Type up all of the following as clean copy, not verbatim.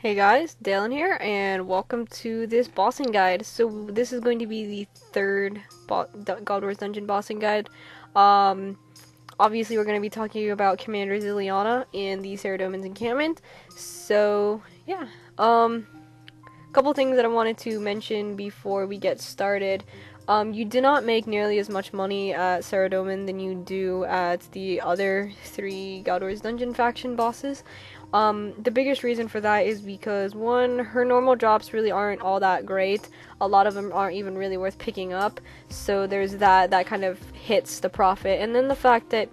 Hey guys, Dalen here, and welcome to this bossing guide. So this is going to be the third God Wars Dungeon bossing guide. Obviously we're going to be talking about Commander Ziliana in the Saradomin's encampment. So yeah, couple things that I wanted to mention before we get started. You do not make nearly as much money at Saradomin than you do at the other three God Wars Dungeon faction bosses. The biggest reason for that is because, one, her normal drops really aren't all that great. A lot of them aren't even really worth picking up, so there's that kind of hits the profit. And then the fact that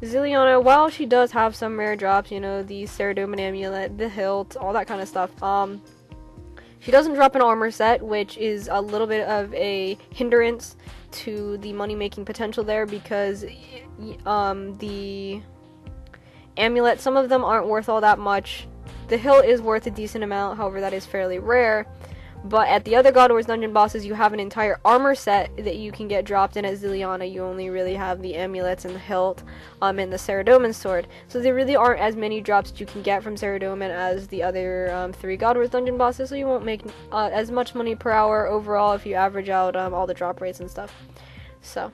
Ziliana, while she does have some rare drops, you know, the Saradomin amulet, the hilt, all that kind of stuff, she doesn't drop an armor set, which is a little bit of a hindrance to the money-making potential there, because the amulet, some of them aren't worth all that much. The hilt is worth a decent amount, however that is fairly rare. But at the other God Wars Dungeon bosses, you have an entire armor set that you can get dropped, and at Ziliana you only really have the amulets and the hilt and the Saradomin sword. So there really aren't as many drops that you can get from Saradomin as the other three God Wars Dungeon bosses, so you won't make as much money per hour overall if you average out all the drop rates and stuff. So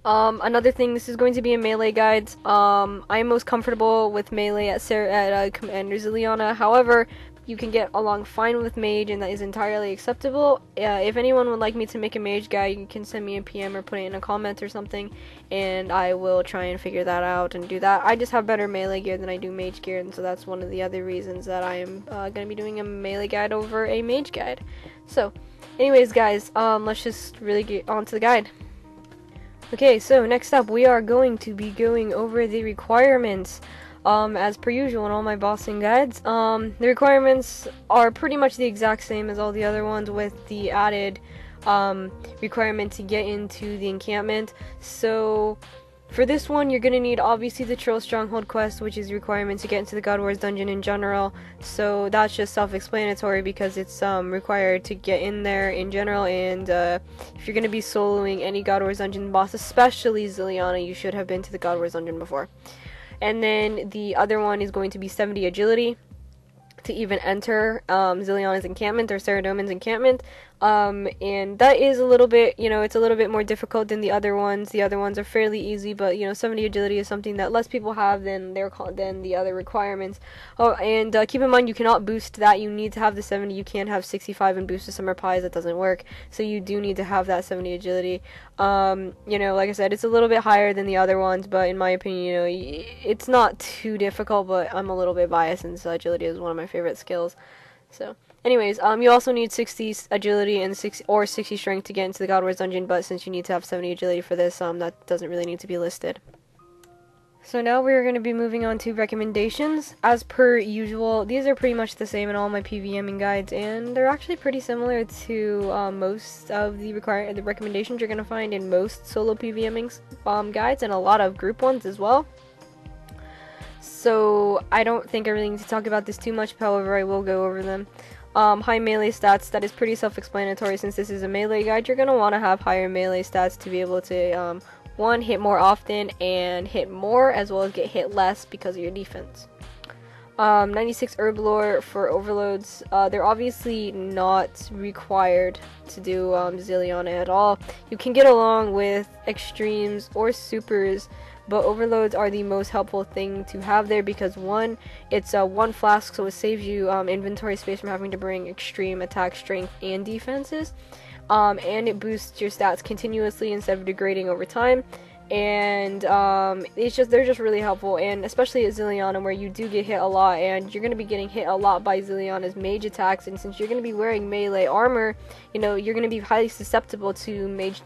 another thing, this is going to be a melee guide. I am most comfortable with melee at Commander Ziliana. However, you can get along fine with mage, and that is entirely acceptable. If anyone would like me to make a mage guide, you can send me a PM or put it in a comment or something, and I will try and figure that out and do that. I just have better melee gear than I do mage gear, and so that's one of the other reasons that I am going to be doing a melee guide over a mage guide. So, anyways guys, let's just really get on to the guide. Okay, so next up we are going to be going over the requirements. As per usual in all my bossing guides, the requirements are pretty much the exact same as all the other ones, with the added requirement to get into the encampment. So for this one, you're going to need obviously the Troll Stronghold quest, which is a requirement to get into the God Wars dungeon in general. So that's just self-explanatory because it's required to get in there in general, and if you're going to be soloing any God Wars dungeon boss, especially Ziliana, you should have been to the God Wars dungeon before. And then the other one is going to be 70 agility to even enter Ziliana's encampment or Saradomin's encampment. And that is a little bit, you know, it's a little bit more difficult than the other ones. The other ones are fairly easy, but, you know, 70 agility is something that less people have than the other requirements. Oh, and keep in mind, you cannot boost that. You need to have the 70. You can't have 65 and boost to Summer Pies. That doesn't work. So you do need to have that 70 agility. You know, like I said, it's a little bit higher than the other ones, but in my opinion, you know, it's not too difficult, but I'm a little bit biased since agility is one of my favorite skills. So anyways, you also need 60 agility and 60 strength to get into the God Wars dungeon, but since you need to have 70 agility for this, that doesn't really need to be listed. So now we're going to be moving on to recommendations. As per usual, these are pretty much the same in all my PVMing guides, and they're actually pretty similar to most of the recommendations you're going to find in most solo PVMing guides, and a lot of group ones as well. So I don't think I really need to talk about this too much, however I will go over them. High melee stats, that is pretty self-explanatory. Since this is a melee guide, you're going to want to have higher melee stats to be able to, one, hit more often and hit more, as well as get hit less because of your defense. 96 herb lore for overloads. They're obviously not required to do Ziliana at all. You can get along with extremes or supers, but overloads are the most helpful thing to have there because, one, it's one flask, so it saves you inventory space from having to bring extreme attack, strength, and defenses, and it boosts your stats continuously instead of degrading over time. And they're just really helpful, and especially at Ziliana, where you do get hit a lot, and you're going to be getting hit a lot by Ziliana's mage attacks, and since you're going to be wearing melee armor, you know, you're going to be highly susceptible to mage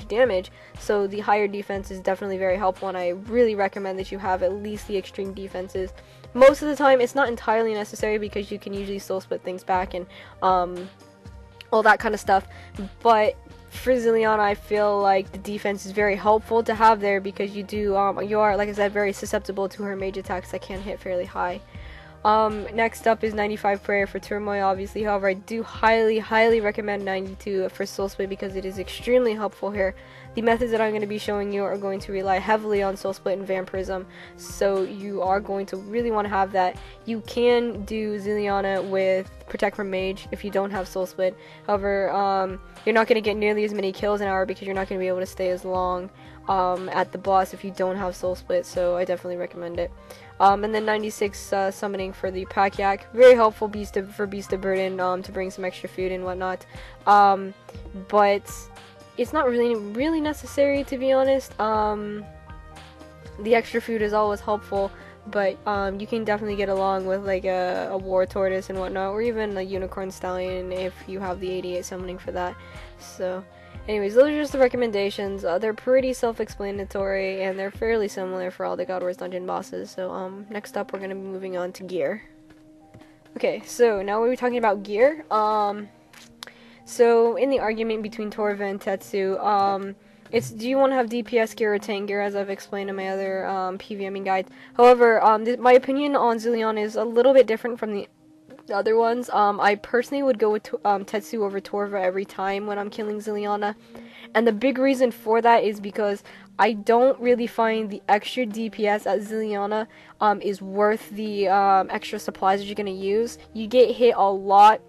damage, so the higher defense is definitely very helpful, and I really recommend that you have at least the extreme defenses. Most of the time it's not entirely necessary because you can usually soul split things back and all that kind of stuff, but for Ziliana, I feel like the defense is very helpful to have there because you are, like I said, very susceptible to her mage attacks that can hit fairly high. Next up is 95 prayer for turmoil, obviously. However, I do highly recommend 92 for soul split because it is extremely helpful here. The methods that I'm going to be showing you are going to rely heavily on soul split and vampirism, so you are going to really want to have that. You can do Zilliana with protect from mage if you don't have soul split. However, you're not going to get nearly as many kills an hour because you're not going to be able to stay as long at the boss if you don't have soul split, so I definitely recommend it. And then 96 summoning for the pack yak, very helpful for beast of burden to bring some extra food and whatnot, but it's not really necessary, to be honest. The extra food is always helpful, but you can definitely get along with like a war tortoise and whatnot, or even a unicorn stallion if you have the 88 summoning for that. So anyways, those are just the recommendations. They're pretty self-explanatory, and they're fairly similar for all the God Wars dungeon bosses. So next up we're going to be moving on to gear. Okay, so now we're talking about gear. So in the argument between Torva and Tetsu, it's do you want to have DPS gear or tank gear, as I've explained in my other PVMing guide. However, my opinion on Zilliana is a little bit different from the other ones. I personally would go with Tetsu over Torva every time when I'm killing Zilliana, and the big reason for that is because I don't really find the extra DPS at Zilliana is worth the extra supplies that you're going to use. You get hit a lot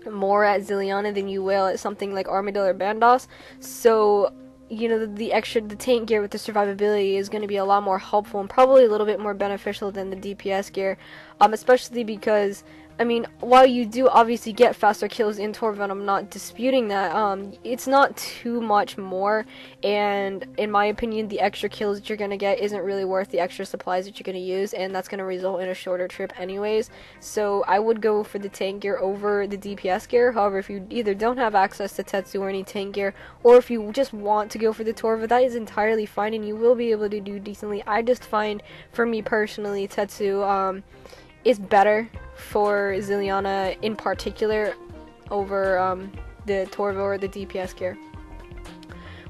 more at Zilliana than you will at something like Armadillo or Bandos, so you know, the tank gear with the survivability is going to be a lot more helpful and probably a little bit more beneficial than the DPS gear, especially because, I mean, while you do obviously get faster kills in Torva, and I'm not disputing that, it's not too much more, and in my opinion, the extra kills that you're going to get isn't really worth the extra supplies that you're going to use, and that's going to result in a shorter trip anyways. So I would go for the tank gear over the DPS gear. However, if you either don't have access to Tetsu or any tank gear, or if you just want to go for the Torva, that is entirely fine, and you will be able to do decently. I just find, for me personally, Tetsu is better for Zilliana in particular over the Torva or the DPS gear.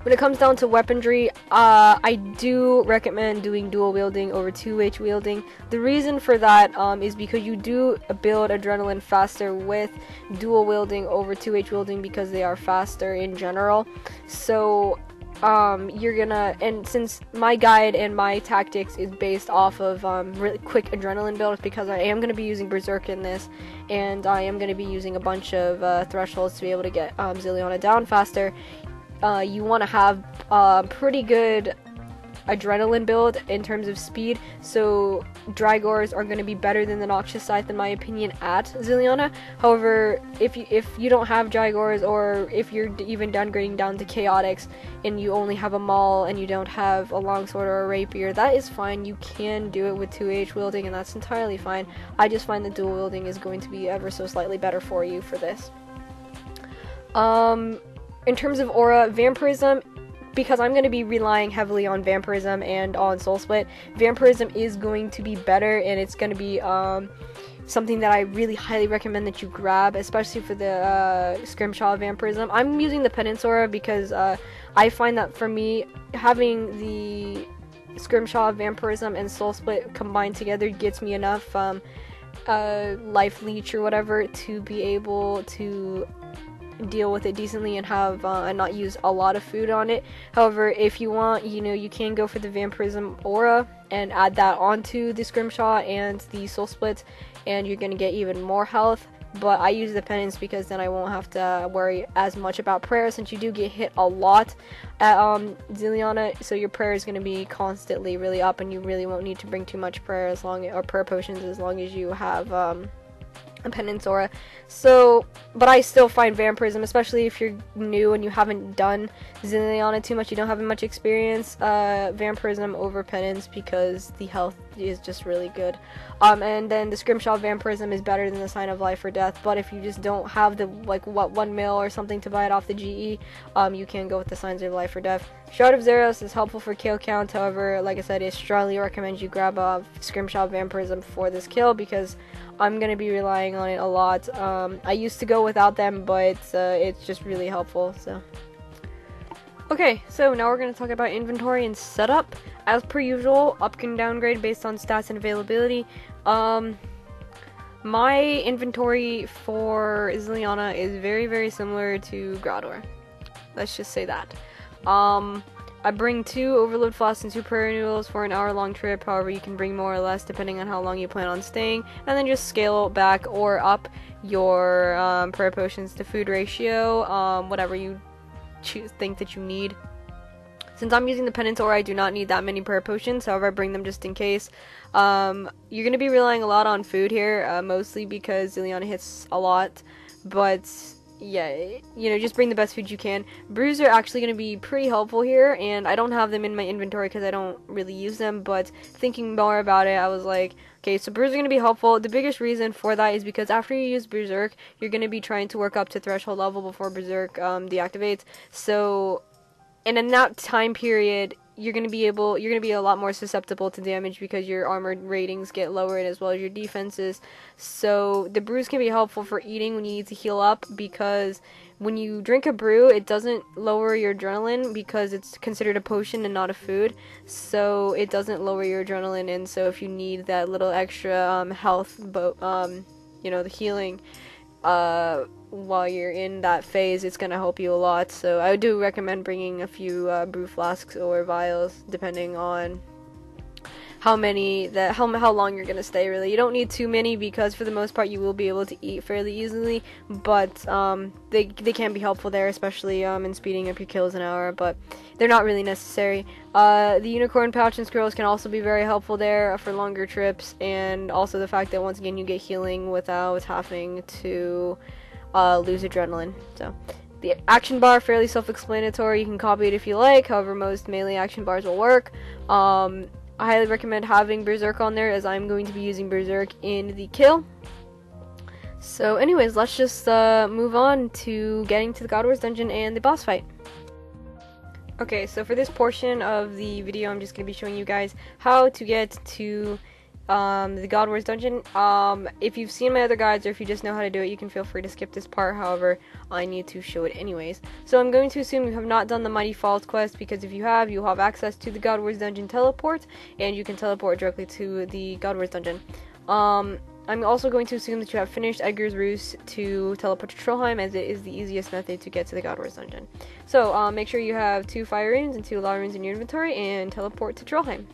When it comes down to weaponry, I do recommend doing dual wielding over 2H wielding. The reason for that is because you do build adrenaline faster with dual wielding over 2H wielding because they are faster in general. So you're gonna, and since my guide and my tactics is based off of really quick adrenaline builds, because I am gonna be using Berserk in this, and I am gonna be using a bunch of thresholds to be able to get Zilliana down faster, you want to have pretty good adrenaline build in terms of speed, so Drygors are going to be better than the Noxious Scythe in my opinion at Zilliana. However, if you don't have Drygors, or if you're even downgrading down to Chaotix and you only have a Maul and you don't have a Longsword or a Rapier, that is fine. You can do it with 2H wielding, and that's entirely fine. I just find the dual wielding is going to be ever so slightly better for you for this. In terms of aura, vampirism, because I'm going to be relying heavily on vampirism and on soul split, vampirism is going to be better, and it's going to be something that I really highly recommend that you grab, especially for the Scrimshaw vampirism. I'm using the Penance aura because I find that for me, having the Scrimshaw vampirism and soul split combined together gets me enough life leech or whatever to be able to deal with it decently and have and not use a lot of food on it. However, if you want, you know, you can go for the vampirism aura and add that onto the Scrimshaw and the soul split, and you're gonna get even more health. But I use the penance because then I won't have to worry as much about prayer, since you do get hit a lot at Zilliana, so your prayer is going to be constantly really up, and you really won't need to bring too much prayer or prayer potions as long as you have a penance aura. So, but I still find vampirism, especially if you're new and you haven't done Zilliana too much, you don't have much experience, vampirism over penance because the health is just really good. And then the Scrimshaw vampirism is better than the Sign of Life or Death, but if you just don't have the 1 mil or something to buy it off the GE, you can go with the Signs of Life or Death. Shroud of Zeros is helpful for kill count. However, like I said, I strongly recommend you grab a Scrimshaw vampirism for this kill because I'm going to be relying on it a lot. I used to go without them, but it's just really helpful. So okay, so now we're going to talk about inventory and setup. As per usual, up and downgrade based on stats and availability. my inventory for Ziliana is very, very similar to Grador. Let's just say that. I bring 2 overload flasks and 2 prayer noodles for an hour-long trip. However, you can bring more or less depending on how long you plan on staying, and then just scale back or up your prayer potions to food ratio, whatever you think that you need. Since I'm using the penance ore, I do not need that many prayer potions. However, I bring them just in case. You're going to be relying a lot on food here, mostly because Ziliana hits a lot, but yeah, you know, just bring the best food you can. Brews are actually going to be pretty helpful here, and I don't have them in my inventory because I don't really use them, but thinking more about it, I was like, okay, so brews are going to be helpful. The biggest reason for that is because after you use Berserk, you're going to be trying to work up to threshold level before Berserk deactivates, so, and in that time period, you're gonna be a lot more susceptible to damage because your armored ratings get lowered as well as your defenses. So the brews can be helpful for eating when you need to heal up, because when you drink a brew, it doesn't lower your adrenaline because it's considered a potion and not a food. So it doesn't lower your adrenaline, and so if you need that little extra health, you know, the healing, while you're in that phase, it's gonna help you a lot. So I do recommend bringing a few brew flasks or vials, depending on how long you're gonna stay. Really, you don't need too many because for the most part you will be able to eat fairly easily, but they can be helpful there, especially in speeding up your kills an hour, but they're not really necessary. The unicorn pouch and scrolls can also be very helpful there for longer trips, and also the fact that once again you get healing without having to lose adrenaline. So the action bar, fairly self-explanatory. You can copy it if you like. However, most melee action bars will work. I highly recommend having Berserk on there, as I'm going to be using Berserk in the kill. So anyways, let's just move on to getting to the God Wars dungeon and the boss fight. Okay, so for this portion of the video, I'm just going to be showing you guys how to get to the God Wars dungeon. If you've seen my other guides, or if you just know how to do it, you can feel free to skip this part. However, I need to show it anyways. So I'm going to assume you have not done the Mighty Falls quest, because if you have, you'll have access to the God Wars dungeon teleport, and you can teleport directly to the God Wars dungeon. I'm also going to assume that you have finished Edgar's Roost to teleport to Trollheim, as it is the easiest method to get to the God Wars dungeon. So make sure you have 2 fire runes and 2 lava runes in your inventory, and teleport to Trollheim.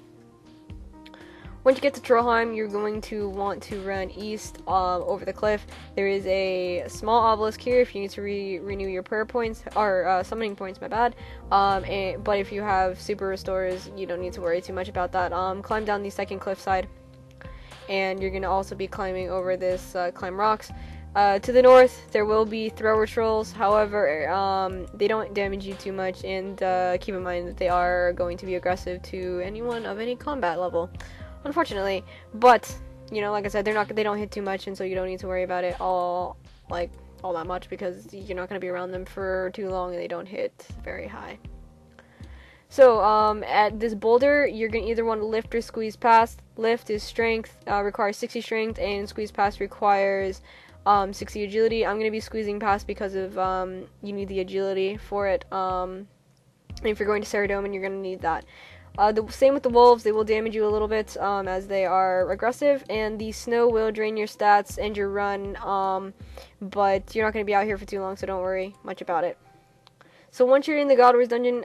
Once you get to Trollheim, you're going to want to run east over the cliff. There is a small obelisk here if you need to renew your prayer points, or summoning points, my bad. But if you have super restores, you don't need to worry too much about that. Climb down the second cliff side, and you're going to also be climbing over this climb rocks. To the north, there will be thrower trolls. However, they don't damage you too much, and keep in mind that they are going to be aggressive to anyone of any combat level, unfortunately. But you know, like I said, they don't hit too much, and so you don't need to worry about it all that much, because you're not going to be around them for too long, and they don't hit very high. So at this boulder, you're going to either want to lift or squeeze past. Lift is strength, requires 60 strength, and squeeze past requires 60 agility. I'm going to be squeezing past because of you need the agility for it. And if you're going to Saradomin, you're going to need that. The same with the wolves. They will damage you a little bit as they are aggressive, and the snow will drain your stats and your run, but you're not going to be out here for too long, so don't worry much about it. So once you're in the God Wars dungeon,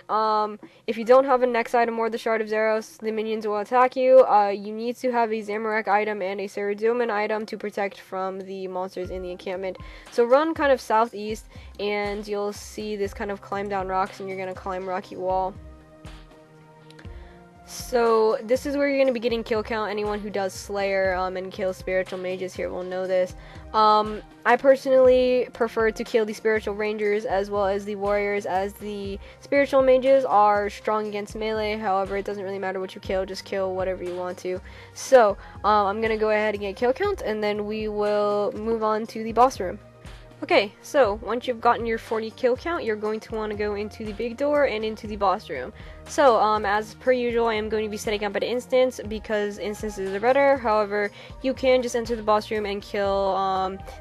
if you don't have a next item or the Shard of Zaros, the minions will attack you. You need to have a Zamorak item and a Saradomin item to protect from the monsters in the encampment. So run kind of southeast, and you'll see this kind of climb down rocks, and you're going to climb rocky wall. So this is where you're going to be getting kill count. Anyone who does Slayer and kills spiritual mages here will know this. I personally prefer to kill the spiritual rangers as well as the warriors, as the spiritual mages are strong against melee. However, it doesn't really matter what you kill, just kill whatever you want to. So I'm going to go ahead and get kill count, and then we will move on to the boss room. Okay, so once you've gotten your 40 kill count, you're going to want to go into the big door and into the boss room. So, as per usual, I am going to be setting up an instance because instances are better. However, you can just enter the boss room and kill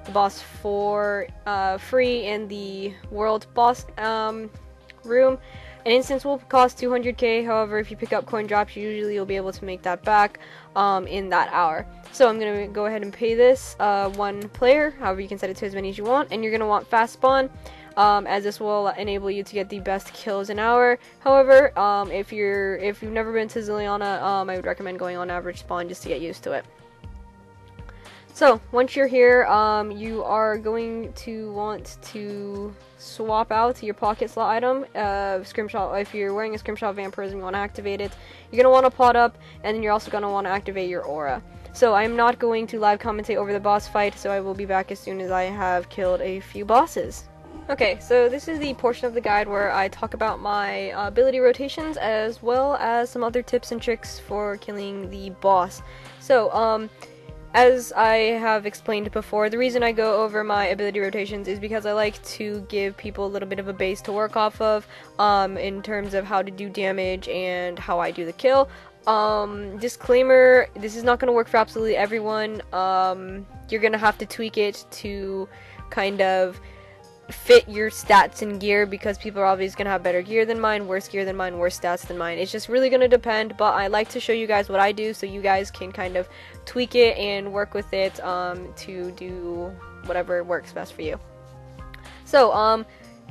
the boss for free in the world boss room. An instance will cost 200k, however, if you pick up coin drops, usually you'll be able to make that back in that hour. So I'm going to go ahead and pay this one player, however you can set it to as many as you want, and you're going to want fast spawn, as this will enable you to get the best kills an hour. However, if you've never been to Zilliana, I would recommend going on average spawn just to get used to it. So once you're here, you are going to want to swap out your pocket slot item. Scrimshaw. If you're wearing a Scrimshaw Vampirism, you want to activate it. You're going to want to pot up, and then you're also going to want to activate your aura. So I'm not going to live commentate over the boss fight, so I will be back as soon as I have killed a few bosses. Okay, so this is the portion of the guide where I talk about my ability rotations as well as some other tips and tricks for killing the boss. So, as I have explained before, the reason I go over my ability rotations is because I like to give people a little bit of a base to work off of in terms of how to do damage and how I do the kill. Disclaimer, this is not going to work for absolutely everyone. You're going to have to tweak it to kind of fit your stats and gear, because people are always going to have better gear than mine, worse gear than mine, worse stats than mine. It's just really going to depend, but I like to show you guys what I do so you guys can kind of tweak it and work with it to do whatever works best for you. So,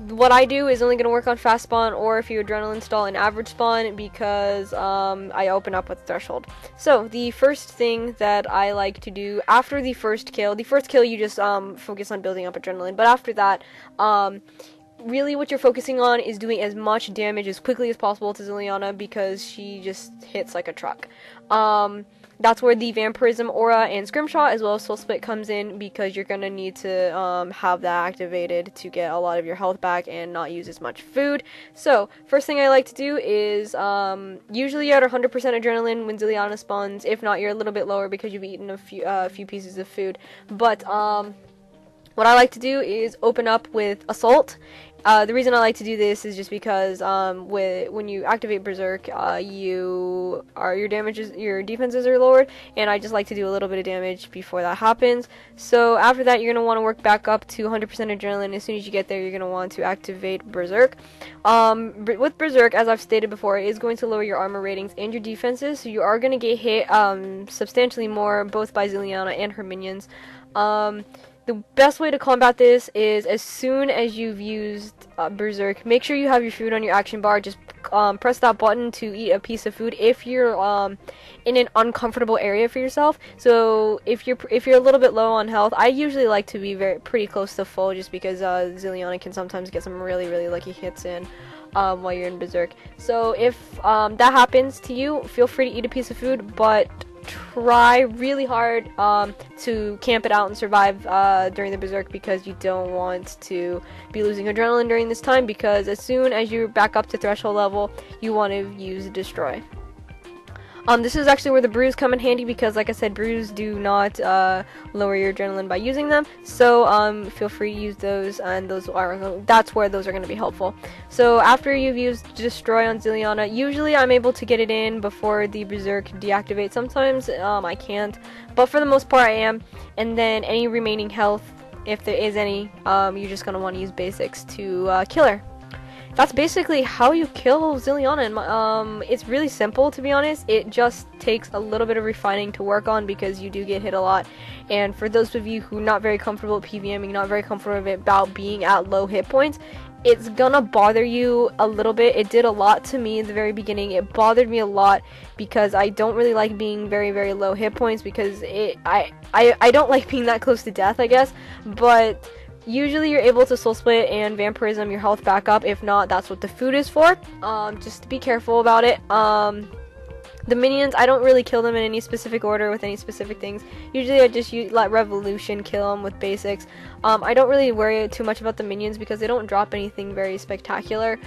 what I do is only going to work on fast spawn, or if you adrenaline stall, an average spawn, because I open up with threshold. So the first thing that I like to do after the first kill you just focus on building up adrenaline, but after that, really what you're focusing on is doing as much damage as quickly as possible to Zilliana, because she just hits like a truck. That's where the Vampirism aura and Scrimshaw as well as Soul Split comes in, because you're going to need to have that activated to get a lot of your health back and not use as much food. So, first thing I like to do is, usually you're at 100% adrenaline when Zilliana spawns. If not, you're a little bit lower because you've eaten a few pieces of food. But, what I like to do is open up with Assault. The reason I like to do this is just because when you activate Berserk, your defenses are lowered, and I just like to do a little bit of damage before that happens. So after that, you're going to want to work back up to 100% adrenaline. As soon as you get there, you're going to want to activate Berserk. With Berserk, as I've stated before, it is going to lower your armor ratings and your defenses, so you are going to get hit substantially more, both by Zilliana and her minions. The best way to combat this is, as soon as you've used Berserk, make sure you have your food on your action bar. Just press that button to eat a piece of food if you're in an uncomfortable area for yourself. So if you're a little bit low on health, I usually like to be pretty close to full, just because Zilliana can sometimes get some really lucky hits in while you're in Berserk. So if that happens to you, feel free to eat a piece of food, but try really hard to camp it out and survive during the Berserk, because you don't want to be losing adrenaline during this time, because as soon as you're back up to threshold level, you want to use Destroy. This is actually where the brews come in handy, because like I said, brews do not lower your adrenaline by using them, so feel free to use those, and that's where those are going to be helpful. So after you've used Destroy on Zilliana, usually I'm able to get it in before the Berserk deactivates. Sometimes I can't, but for the most part I am. And then any remaining health, if there is any, you're just going to want to use basics to kill her. That's basically how you kill Zilliana, and it's really simple, to be honest. It just takes a little bit of refining to work on, because you do get hit a lot. And for those of you who are not very comfortable with PVMing, not very comfortable about being at low hit points, it's gonna bother you a little bit. It did a lot to me in the very beginning. It bothered me a lot, because I don't really like being very low hit points, because I don't like being that close to death, I guess. But usually you're able to Soul Split and Vampirism your health back up. If not, that's what the food is for. Just be careful about it. The minions, I don't really kill them in any specific order with any specific things. Usually I just let Revolution kill them with basics. I don't really worry too much about the minions, because they don't drop anything very spectacular.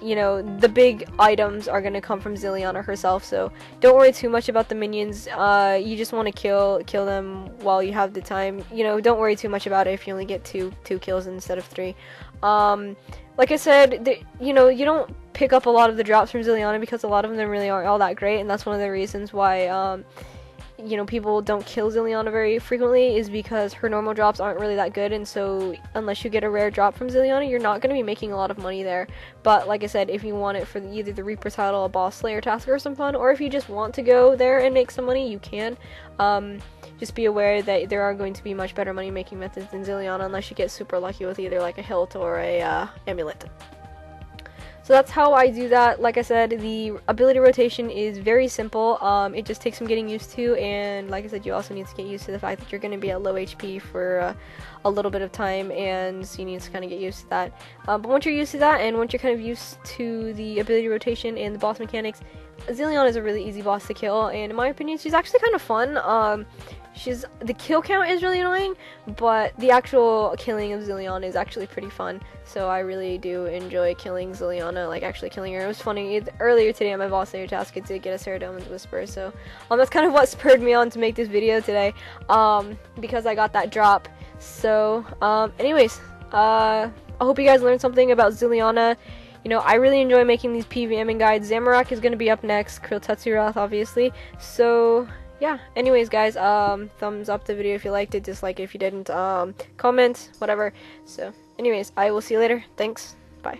You know, the big items are going to come from Zilliana herself, so don't worry too much about the minions. You just want to kill them while you have the time. You know, don't worry too much about it if you only get two kills instead of 3. Like I said, you know, you don't pick up a lot of the drops from Zilliana, because a lot of them really aren't all that great, and that's one of the reasons why you know, people don't kill Zilliana very frequently is because her normal drops aren't really that good, and so unless you get a rare drop from Zilliana, you're not going to be making a lot of money there. But like I said, if you want it for either the Reaper title, a boss slayer task, or some fun, or if you just want to go there and make some money, you can. Just be aware that there are going to be much better money making methods than Zilliana, unless you get super lucky with either like a hilt or a amulet. So that's how I do that. Like I said, the ability rotation is very simple. It just takes some getting used to, and like I said, you also need to get used to the fact that you're going to be at low HP for a little bit of time, and so you need to kind of get used to that. But once you're used to that, and once you're kind of used to the ability rotation and the boss mechanics, Zilliana is a really easy boss to kill, and in my opinion, she's actually kind of fun. The kill count is really annoying, but the actual killing of Zilliana is actually pretty fun. So I really do enjoy killing Zilliana, like actually killing her. It was funny, earlier today on my boss layer task, I did get a Saradomin's Whisper, so that's kind of what spurred me on to make this video today, because I got that drop. So, anyways, I hope you guys learned something about Zilliana. You know, I really enjoy making these PvMing guides. Zamorak is going to be up next, Krill Tetsuroth, obviously. So yeah, anyways guys, thumbs up the video if you liked it, dislike it if you didn't, comment, whatever. So anyways, I will see you later. Thanks, bye.